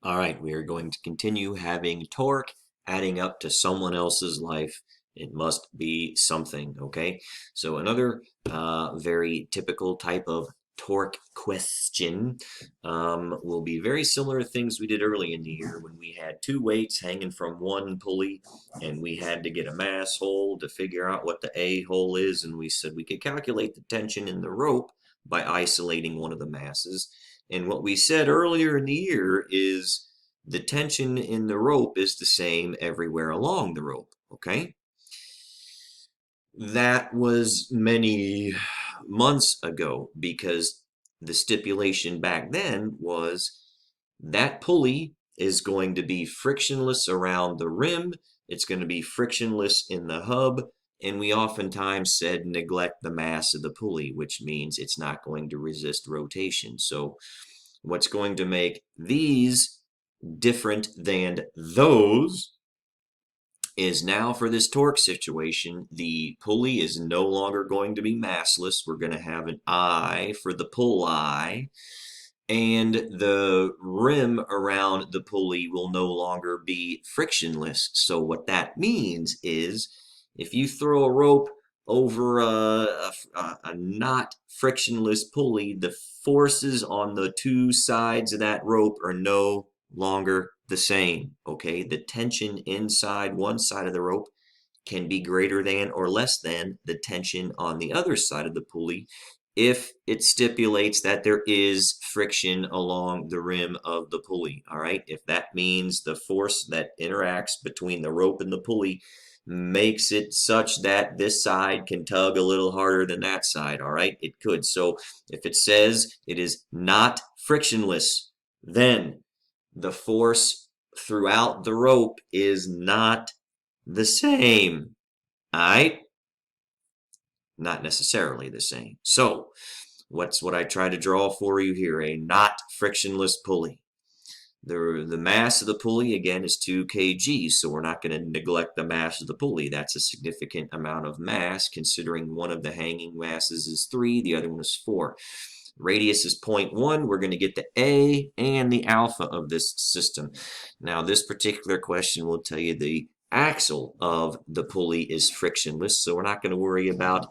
All right, we are going to continue having torque adding up to someone else's life. It must be something, okay? So another very typical type of torque question will be very similar to things we did early in the year when we had two weights hanging from one pulley and we had to get a mass hole to figure out what the A hole is, and we said we could calculate the tension in the rope by isolating one of the masses. And what we said earlier in the year is the tension in the rope is the same everywhere along the rope, okay? That was many months ago because the stipulation back then was that pulley is going to be frictionless around the rim, it's going to be frictionless in the hub, and we oftentimes said neglect the mass of the pulley, which means it's not going to resist rotation. So what's going to make these different than those is now for this torque situation, the pulley is no longer going to be massless. We're going to have an I for the pull I, and the rim around the pulley will no longer be frictionless. So what that means is if you throw a rope over a not frictionless pulley, the forces on the two sides of that rope are no longer the same, okay? The tension inside one side of the rope can be greater than or less than the tension on the other side of the pulley if it stipulates that there is friction along the rim of the pulley, all right? If that means the force that interacts between the rope and the pulley makes it such that this side can tug a little harder than that side, all right? It could. So if it says it is not frictionless, then the force throughout the rope is not the same, all right? Not necessarily the same. So what's what I try to draw for you here? A not frictionless pulley. The mass of the pulley, again, is 2 kg, so we're not going to neglect the mass of the pulley. That's a significant amount of mass, considering one of the hanging masses is 3, the other one is 4. Radius is 0.1. We're going to get the A and the alpha of this system. Now, this particular question will tell you the axle of the pulley is frictionless, so we're not going to worry about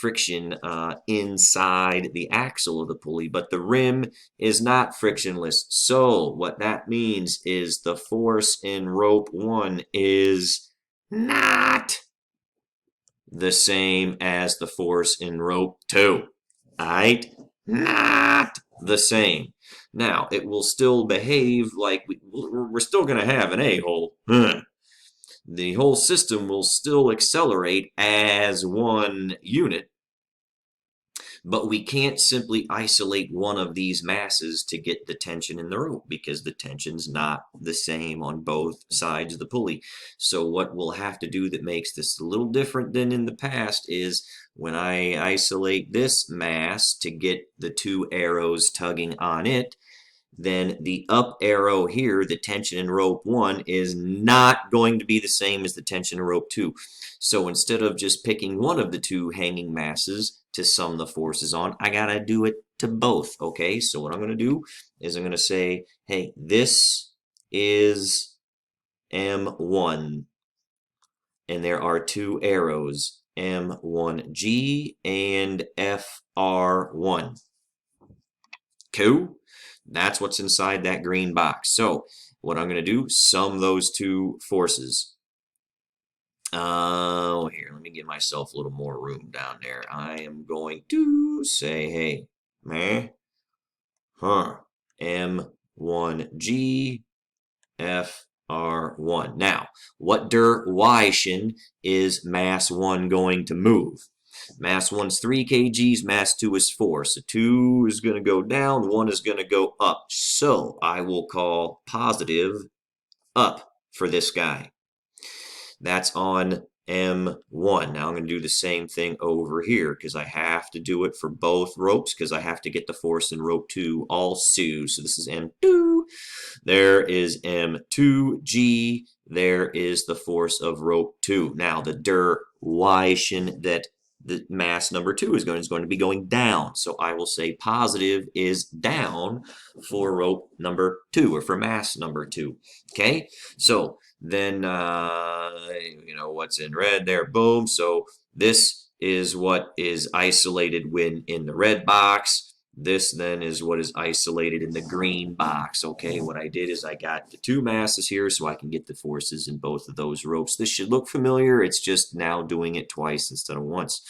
friction inside the axle of the pulley, but the rim is not frictionless. So what that means is the force in rope 1 is not the same as the force in rope 2. All right? Not the same. Now, it will still behave like we're still going to have an A-hole. The whole system will still accelerate as one unit, but we can't simply isolate one of these masses to get the tension in the rope because the tension's not the same on both sides of the pulley. So what we'll have to do that makes this a little different than in the past is when I isolate this mass to get the two arrows tugging on it, then the up arrow here, the tension in rope 1, is not going to be the same as the tension in rope 2. So instead of just picking one of the two hanging masses to sum the forces on, I gotta do it to both, okay? So what I'm gonna do is I'm gonna say, hey, this is M1, and there are two arrows, M1G and FR1. Cool? That's what's inside that green box. So what I'm going to do, sum those two forces. Here, let me give myself a little more room down there. I am going to say, hey, meh, M1G, FR1. Now, what direction is mass 1 going to move? Mass 1's 3 kgs, mass 2 is 4. So 2 is going to go down, 1 is going to go up. So I will call positive up for this guy. That's on M1. Now I'm going to do the same thing over here because I have to do it for both ropes because I have to get the force in rope 2 also. So this is M2. There is M2G. There is the force of rope 2. Now the direction that the mass number 2 is going to be going down. So I will say positive is down for rope number 2, or for mass number 2. Okay, so then what's in red there, boom. So this is what is isolated when in the red box. This then is what is isolated in the green box. Okay, what I did is I got the 2 masses here so I can get the forces in both of those ropes. This should look familiar. It's just now doing it twice instead of once.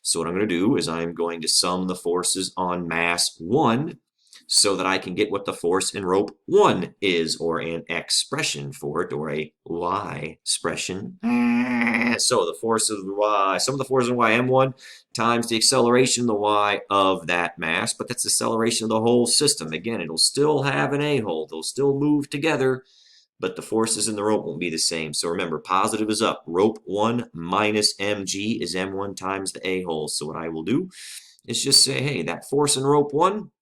So what I'm going to do is I'm going to sum the forces on mass 1 so that I can get what the force in rope 1 is, or an expression for it, or a y expression. So the force of the y, sum of the forces in y, m1 times the acceleration of the y of that mass, but that's the acceleration of the whole system. Again, it'll still have an a-hole. They'll still move together, but the forces in the rope won't be the same. So remember, positive is up. Rope 1 minus mg is m1 times the a-hole. So what I will do is just say, hey, that force in rope 1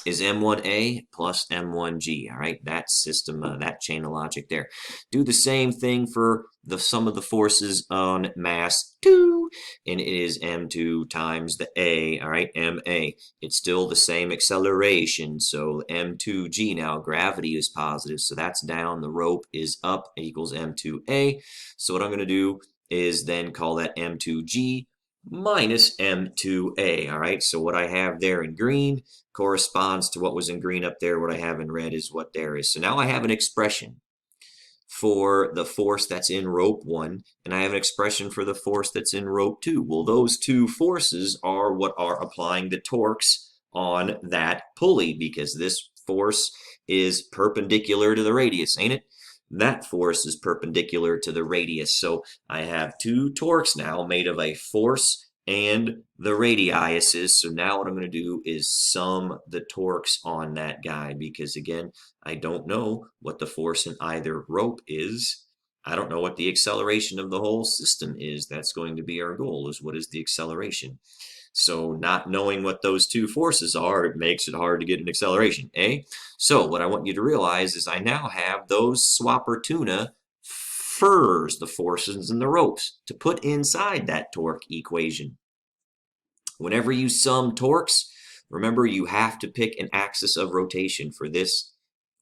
is M1A plus M1G, all right? That system, that chain of logic there. Do the same thing for the sum of the forces on mass 2, and it is M2 times the A, all right, MA. It's still the same acceleration, so M2G now, gravity is positive, so that's down, the rope is up, equals M2A. So what I'm going to do is then call that M2G minus M2A, all right? So what I have there in green corresponds to what was in green up there. What I have in red is what there is. So now I have an expression for the force that's in rope 1, and I have an expression for the force that's in rope 2. Well, those two forces are what are applying the torques on that pulley, because this force is perpendicular to the radius, ain't it? That force is perpendicular to the radius. So I have two torques now made of a force and the radiuses. So now what I'm going to do is sum the torques on that guy, because again, I don't know what the force in either rope is. I don't know what the acceleration of the whole system is. That's going to be our goal, is what is the acceleration. So not knowing what those two forces are, it makes it hard to get an acceleration, eh? So what I want you to realize is I now have those swapper tuna furs, the forces and the ropes, to put inside that torque equation. Whenever you sum torques, remember you have to pick an axis of rotation. For this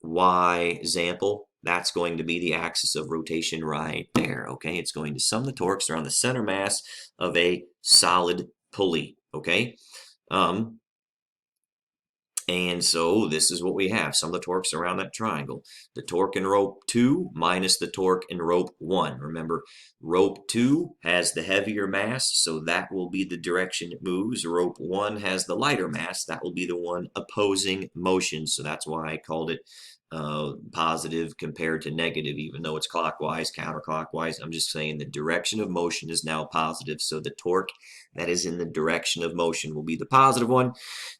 y example, that's going to be the axis of rotation right there, okay? It's going to sum the torques around the center mass of a solid pulley, okay? And so this is what we have. Sum of the torques around that triangle. The torque in rope 2 minus the torque in rope 1. Remember, rope 2 has the heavier mass, so that will be the direction it moves. Rope 1 has the lighter mass. That will be the one opposing motion. So that's why I called it positive compared to negative, even though it's clockwise, counterclockwise. I'm just saying the direction of motion is now positive. So the torque that is in the direction of motion will be the positive one.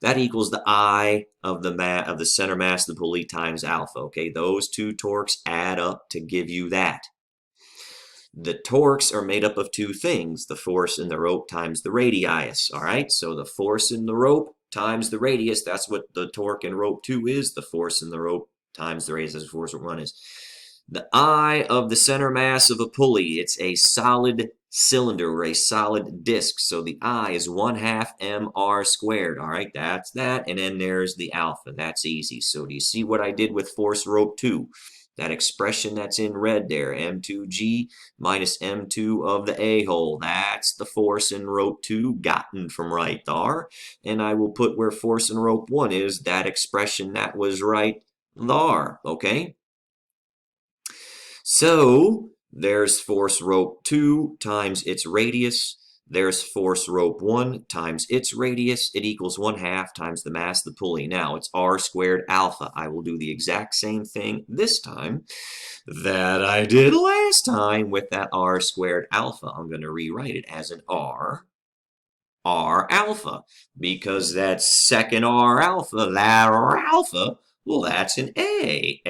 That equals the I of the center mass of the pulley times alpha. Okay, those two torques add up to give you that. The torques are made up of two things: the force in the rope times the radius. All right, so the force in the rope times the radius, that's what the torque in rope 2 is. The force in the rope times the radius, the force of 1 is. The I of the center mass of a pulley, it's a solid cylinder or a solid disc. So the I is 1/2 mr squared. All right, that's that. And then there's the alpha. That's easy. So do you see what I did with force rope 2? That expression that's in red there, M2G minus M2 of the A-hole. That's the force in rope 2 gotten from right there. And I will put where force in rope 1 is, that expression that was right there, okay? So there's force rope 2 times its radius. There's force rope 1 times its radius. It equals 1/2 times the mass of the pulley. Now it's r squared alpha. I will do the exact same thing this time that I did last time with that r squared alpha. I'm going to rewrite it as an r alpha, because that second r alpha, that r alpha, well, that's an A,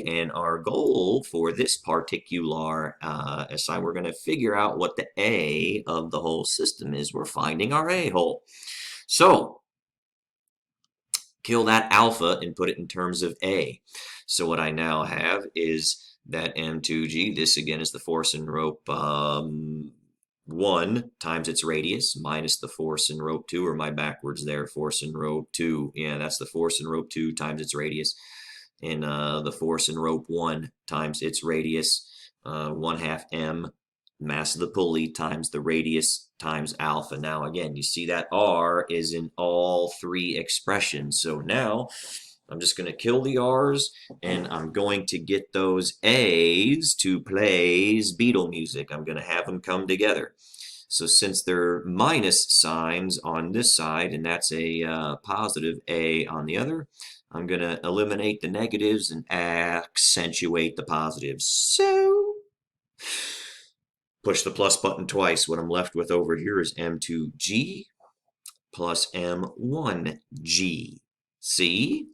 and our goal for this particular SI, we're going to figure out what the A of the whole system is. We're finding our A-hole. So, kill that alpha and put it in terms of A. So what I now have is that M2G, this again is the force in rope 1 times its radius minus the force in rope 2, or my backwards there, force in rope 2. Yeah, that's the force in rope 2 times its radius. And the force in rope 1 times its radius, 1/2 m, mass of the pulley times the radius times alpha. Now again, you see that R is in all three expressions. So now I'm just going to kill the R's, and I'm going to get those A's to play Beatle music. I'm going to have them come together. So since they're minus signs on this side, and that's a positive A on the other, I'm going to eliminate the negatives and accentuate the positives. So push the plus button twice. What I'm left with over here is M2G plus M1G. See?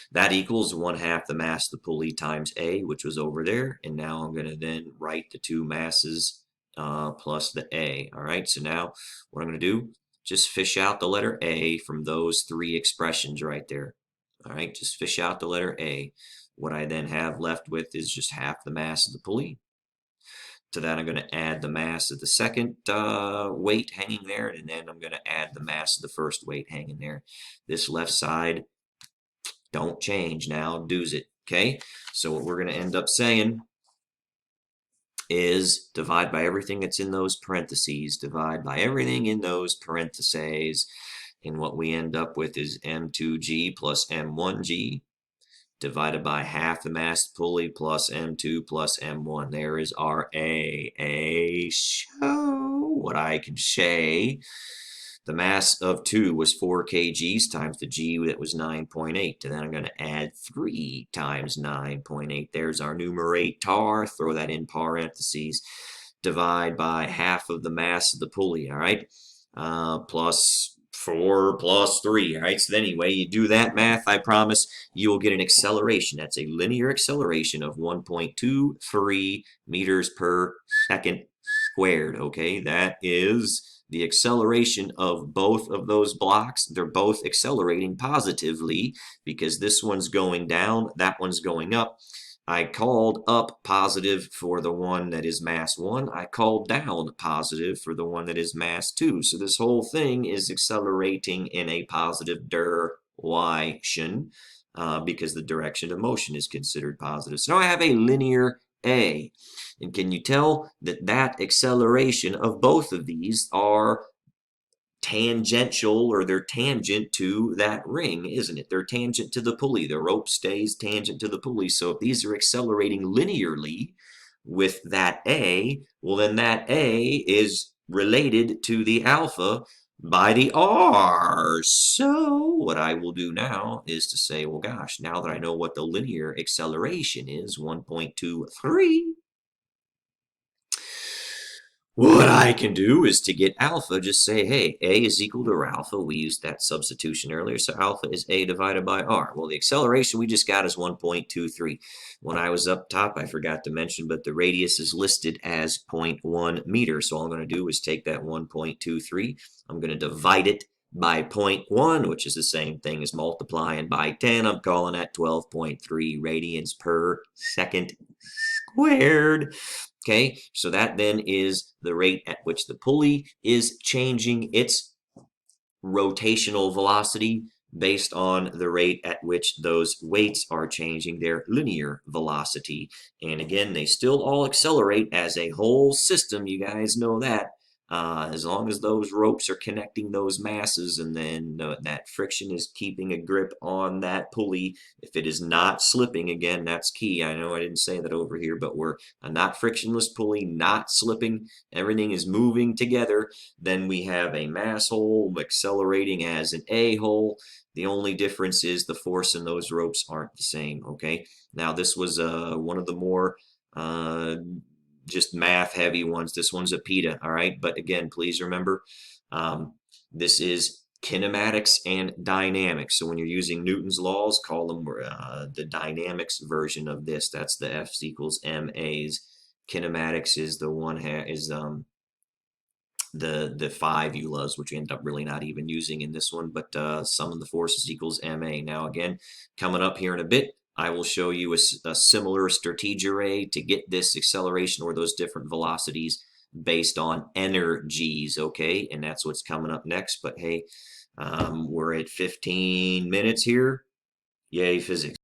That equals 1/2 the mass of the pulley times A, which was over there. And now I'm going to then write the two masses plus the A. All right, so now what I'm going to do, just fish out the letter A from those three expressions right there. All right, just fish out the letter A. What I then have left with is just 1/2 the mass of the pulley. To that, I'm going to add the mass of the second weight hanging there, and then I'm going to add the mass of the first weight hanging there. This left side don't change now, do's it, okay? So what we're going to end up saying is divide by everything that's in those parentheses, divide by everything in those parentheses, and what we end up with is M2G plus M1G divided by 1/2 the mass pulley plus M2 plus M1. There is our A. Show what I can say. The mass of 2 was 4 kgs times the G that was 9.8. And then I'm going to add 3 times 9.8. There's our numerator. Throw that in parentheses. Divide by 1/2 of the mass of the pulley, all right? Plus 4 plus 3, all right? So anyway, you do that math, I promise you will get an acceleration. That's a linear acceleration of 1.23 meters per second squared, okay? That is the acceleration of both of those blocks. They're both accelerating positively because this one's going down, that one's going up. I called up positive for the one that is mass 1. I called down positive for the one that is mass 2. So this whole thing is accelerating in a positive direction because the direction of motion is considered positive. So now I have a linear A. And can you tell that that acceleration of both of these are tangential, or they're tangent to that ring, isn't it? They're tangent to the pulley. The rope stays tangent to the pulley. So if these are accelerating linearly with that A, well, then that A is related to the alpha by the R. So what I will do now is to say, well, gosh, now that I know what the linear acceleration is, 1.23, what I can do is to get alpha, just say, hey, A is equal to alpha. We used that substitution earlier, so alpha is A divided by R. Well, the acceleration we just got is 1.23. When I was up top, I forgot to mention, but the radius is listed as 0.1 meters. So all I'm going to do is take that 1.23. I'm going to divide it by 0.1, which is the same thing as multiplying by 10. I'm calling that 12.3 radians per second squared. Okay, so that then is the rate at which the pulley is changing its rotational velocity based on the rate at which those weights are changing their linear velocity. And again, they still all accelerate as a whole system. You guys know that. As long as those ropes are connecting those masses, and then that friction is keeping a grip on that pulley. If it is not slipping, again, that's key. I know I didn't say that over here, but we're a not frictionless pulley, not slipping. Everything is moving together. Then we have a mass hole accelerating as an A hole. The only difference is the force in those ropes aren't the same, okay? Now, this was one of the more just math heavy ones. This one's a PETA, all right? But again, please remember, this is kinematics and dynamics. So when you're using Newton's laws, call them the dynamics version of this. That's the F equals MA's. Kinematics is the one the 5 EULAs, which we end up really not even using in this one, but sum of the forces equals MA. Now again, coming up here in a bit, I will show you a similar strategy to get this acceleration or those different velocities based on energies, okay? And that's what's coming up next. But hey, we're at 15 minutes here. Yay, physics.